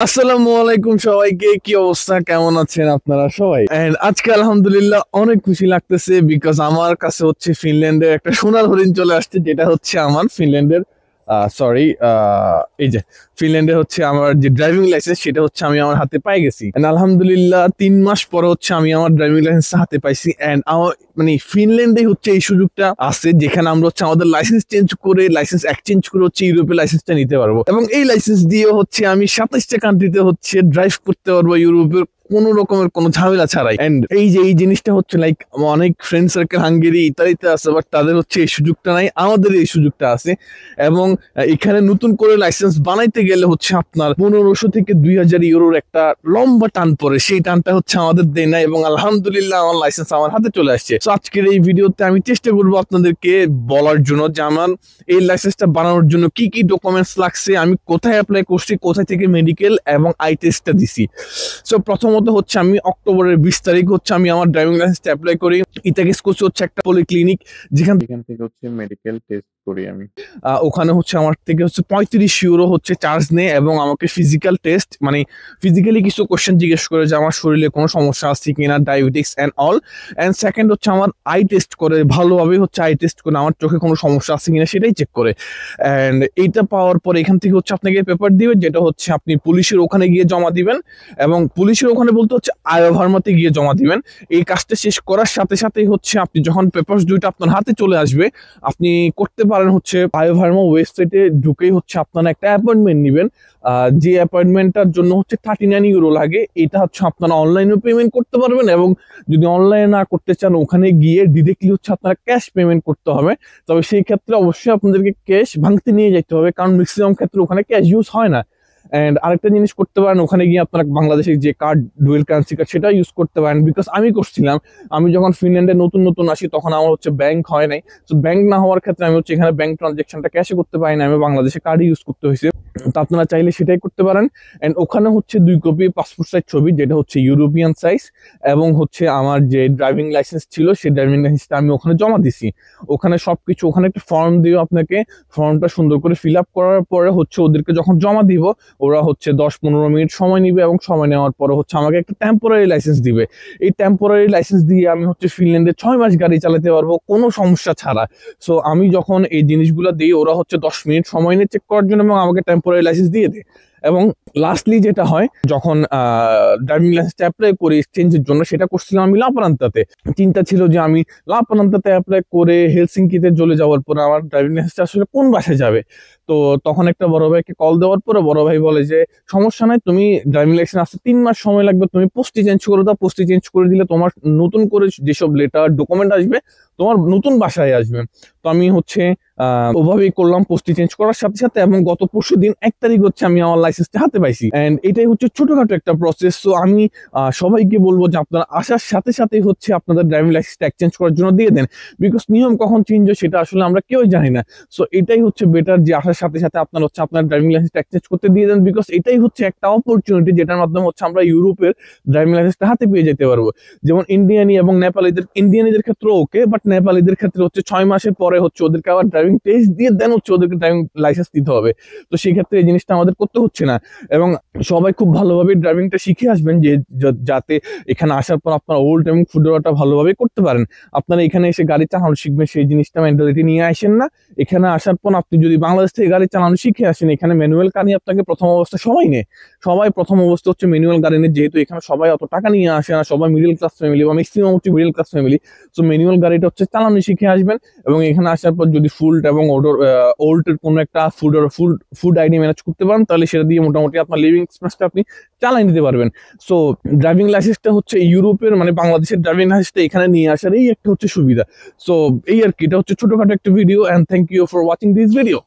আসসালামু আলাইকুম সবাইকে, কি অবস্থা, কেমন আছেন আপনারা সবাই? এন্ড আজকে আলহামদুলিল্লাহ অনেক খুশি লাগতেছে বিকজ আমার কাছে হচ্ছে ফিনল্যান্ডের একটা সোনার হরিণ চলে আসছে, যেটা হচ্ছে আমার ফিনল্যান্ডের সরি এই যে ফিনল্যান্ডে হচ্ছে আমার যে ড্রাইভিং লাইসেন্স, সেটা হচ্ছে আমি আমার হাতে পাই গেছি। এন্ড আলহামদুলিল্লাহ 3 মাস পরে হচ্ছে আমি আমার ড্রাইভিং লাইসেন্স হাতে পাইছি। এন্ড আমার মানে ফিনল্যান্ডে হচ্ছে এই সুযোগটা আছে যেখানে আমরা হচ্ছে আমাদের লাইসেন্স চেঞ্জ করে, লাইসেন্স এক্সচেঞ্জ করে হচ্ছে ইউরোপের লাইসেন্সটা নিতে পারবো, এবং এই লাইসেন্স দিয়ে হচ্ছে আমি 27টা কান্ট্রিতে হচ্ছে ড্রাইভ করতে পারবো ইউরোপের কোনো রকমের কোনো ঝামেলা ছাড়াই। এন্ড এই যে এই জিনিসটা হচ্ছে লাইক অনেক ফ্রেন্ড সার্কেল হাঙ্গেরি ইতালিতে আছে, বাট তাদের হচ্ছে এই সুযোগটা নাই, আমাদের এই সুযোগটা আছে। এবং এখানে নতুন করে লাইসেন্স বানাইতে গেলে হচ্ছে আপনার 1500 থেকে 2000 ইউরোর একটা লম্বা টান পড়ে, সেই টানটা হচ্ছে আমাদের দেয় না। এবং আলহামদুলিল্লাহ আমার লাইসেন্স আমার হাতে চলে আসছে। তো আজকের এই ভিডিওতে আমি চেষ্টা করবো আপনাদেরকে বলার জন্য যে আমার এই লাইসেন্সটা বানানোর জন্য কি কি ডকুমেন্টস লাগছে, আমি কোথায় অ্যাপ্লাই করছি, কোথায় থেকে মেডিকেল এবং আই টেস্টটা দিছি। সো প্রথমত হচ্ছে আমি অক্টোবরের 20 তারিখ হচ্ছে আমি আমার ড্রাইভিং লাইসেন্সটা অ্যাপ্লাই করি। ইতাগেসকোসে হচ্ছে একটা পলিক্লিনিক, যেখান থেকে হচ্ছে মেডিকেল টেস্ট করি আমি। ওখানে হচ্ছে আমার থেকে হচ্ছে 35 ইউরো হচ্ছে চার্জ নেয়, এবং আমাকে ফিজিক্যাল টেস্ট মানে ফিজিক্যালি কিছু কোশ্চেন জিজ্ঞেস করে যে আমার শরীরে কোনো সমস্যা আছে কিনা, diabetics and all. And second হচ্ছে আমার আই টেস্ট করে, ভালোভাবে হচ্ছে আই টেস্ট করে আমার চোখে কোনো সমস্যা আছে কিনা সেটাই চেক করে। অ্যান্ড এইটা পাওয়ার পরে এখান থেকে হচ্ছে আপনাকে পেপার দিবে, যেটা হচ্ছে আপনি পুলিশের ওখানে গিয়ে জমা দিবেন, এবং পুলিশের ওখানে বলতে হচ্ছে আয়োভার্মাতে গিয়ে জমা দিবেন। এই কাজটা শেষ করার সাথে সাথেই হচ্ছে আপনি যখন পেপারস দুইটা আপনার হাতে চলে আসবে, আপনি করতে পারেন হচ্ছে আয়োভার্মা ওয়েবসাইটে ঢুকেই হচ্ছে আপনারা একটা অ্যাপয়েন্টমেন্ট নেবেন। যে অ্যাপয়েন্টমেন্টটার জন্য হচ্ছে 39 ইউরো লাগে। এটা হচ্ছে আপনারা অনলাইনেও পেমেন্ট করতে পারবেন, এবং যদি অনলাইনে না করতে চান ওখানে গিয়ে ডিরেক্টলি হচ্ছে আপনারা ক্যাশ পেমেন্ট করতে হবে। তবে সেই ক্ষেত্রে অবশ্যই আপনাদেরকে ক্যাশ ভাঙতে নিয়ে যেতে হবে, কারণ ম্যাক্সিমাম ক্ষেত্রে ওখানে ক্যাশ ইউজ হয় না। এন্ড আরেকটা জিনিস করতে পারেন, ওখানে গিয়ে আপনারা বাংলাদেশের যে কার্ড, ডুয়েল কারেন্সি কার্ড, সেটা ইউজ করতে পারেন। বিকজ আমি করছিলাম, আমি যখন ফিনল্যান্ডে নতুন নতুন আসি তখন আমার হচ্ছে ব্যাংক হয় নাই। তো ব্যাংক না হওয়ার ক্ষেত্রে আমি হচ্ছে এখানে ব্যাংক ট্রানজেকশনটা ক্যাশে করতে পারি না, আমি বাংলাদেশে কার্ড ইউজ করতে হয়েছে। তো আপনারা চাইলে সেটাই করতে পারেন। এন্ড ওখানে হচ্ছে 2 কপি পাসপোর্ট সাইজ ছবি, যেটা হচ্ছে ইউরোপিয়ান সাইজ, এবং হচ্ছে আমার যে ড্রাইভিং লাইসেন্স ছিল সেই ড্রাইভিং লাইসেন্সটা আমি ওখানে জমা দিছি। ওখানে সবকিছু, ওখানে একটা ফর্ম দিও আপনাকে, ফর্মটা সুন্দর করে ফিল আপ করার পরে হচ্ছে ওদেরকে যখন জমা দিব, ওরা হচ্ছে 10-15 মিনিট সময় নিবে, এবং সময় নেওয়ার পরে হচ্ছে আমাকে একটা টেম্পোরারি লাইসেন্স দিবে। এই টেম্পোরারি লাইসেন্স দিয়ে আমি হচ্ছে ফিনল্যান্ডে 6 মাস গাড়ি চালাতে পারবো কোনো সমস্যা ছাড়া। সো আমি যখন এই জিনিসগুলো দিই, ওরা হচ্ছে 10 মিনিট সময় নিয়ে চেক করার জন্য, এবং আমাকে টেম্পোরারি লাইসেন্স দিয়ে দেয়। এবং লাস্টলি যেটা হয়, যখন ড্রাইভিং লাইসেন্সটা অ্যাপ্লাই করি এক্সচেঞ্জের জন্য, সেটা করছিলাম আমি লাপারান্তাতে। চিন্তা ছিল যে আমি লাপারান্তাতে অ্যাপ্লাই করে হেলসিঙ্কিতে চলে যাওয়ার পরে আমার ড্রাইভিং লাইসেন্সটা আসলে কোন বাসায় যাবে। তো তখন একটা বড় ভাইকে কল দেওয়ার পরে বড় ভাই বলে যে সমস্যা নাই, তুমি ড্রাইভিং লাইসেন্স আসতে 3 মাস সময় লাগবে, তুমি পোস্টে চেঞ্জ করে দাও, পোস্টে চেঞ্জ করে দিলে তোমার নতুন করে যেসব লেটার ডকুমেন্ট আসবে তোমার নতুন বাসায় আসবে। তো আমি হচ্ছে ওভাবেই করলাম, পোস্টে চেঞ্জ করার সাথে সাথে, এবং গত পরশু দিন 1 তারিখ হচ্ছে আমি আমার লাইসেন্সটা হাতে পাইছি। এন্ড এটাই হচ্ছে ছোটখাটো একটা প্রসেস। তো আমি সবাইকে বলবো যে আপনারা আসার সাথে সাথেই হচ্ছে আপনাদের ড্রাইভিং লাইসেন্সটা এক্সচেঞ্জ করার জন্য দিয়ে দেন, বিকজ নিয়ম কখন চেঞ্জ হয় সেটা আসলে আমরা কেউই জানি না। সো এটাই হচ্ছে বেটার, যে আসার সাথে সাথে আপনার হচ্ছে আপনার ড্রাইভিং লাইসেন্সটা এক্সচেঞ্জ করতে দিয়ে দেন, বিকজ এটাই হচ্ছে একটা অপরচুনিটি যেটার মাধ্যমে হচ্ছে আমরা ইউরোপের ড্রাইভিং লাইসেন্সটা হাতে পেয়ে যেতে পারবো। যেমন ইন্ডিয়ানি এবং ইন্ডিয়ানিদের ক্ষেত্রে ওকে, বাট নেপালিদের ক্ষেত্রে হচ্ছে 6 মাসের পরে হচ্ছে ওদেরকে আবার ড্রাইভিং টেস্ট দিয়ে দেন হচ্ছে ওদেরকে ড্রাইভিং লাইসেন্স দিতে হবে। তো সেই ক্ষেত্রে এই জিনিসটা আমাদের করতে হচ্ছে না। এবং সবাই খুব ভালোভাবে ড্রাইভিংটা শিখে আসবেন, যে যাতে এখানে আসার পর আপনার ওল্ড এবং ফুডোরাটা ভালোভাবে করতে পারেন। আপনারা এখানে এসে গাড়ি চালানো শিখবেন, সেই জিনিসটা মেন্টালিটি নিয়ে আসেন না। এখানে আসার পর আপনি যদি বাংলাদেশ থেকে গাড়ি চালানো শিখে আসেন, এখানে ম্যানুয়াল গাড়ি আপনাকে প্রথম অবস্থা সবাই নেয়, সবাই প্রথম অবস্থা হচ্ছে ম্যানুয়াল গাড়ি নেয়, যেহেতু এখানে সবাই অত টাকা নিয়ে আসে না, সবাই মিডিল ক্লাস ফ্যামিলি বা ম্যাক্সিমাম হচ্ছে middle class family. So manual গাড়িটা হচ্ছে চালানো শিখে আসবেন, এবং এখানে আসার পর যদি ফুড এবং ওল্টের কোনো একটা ফুড আইডি ম্যানেজ করতে পারেন, তাহলে সেটা দিয়ে মোটামুটি আপনার লিভিং এক্সপেন্সটা আপনি চালাই নিতে পারবেন। সো ড্রাইভিং লাইসেন্সটা হচ্ছে ইউরোপের মানে বাংলাদেশের ড্রাইভিং লাইসেন্সটা এখানে নিয়ে আসার এই একটা হচ্ছে সুবিধা। সো এই আর কি, এটা হচ্ছে ছোটখাটো একটা video, and thank you for watching this video.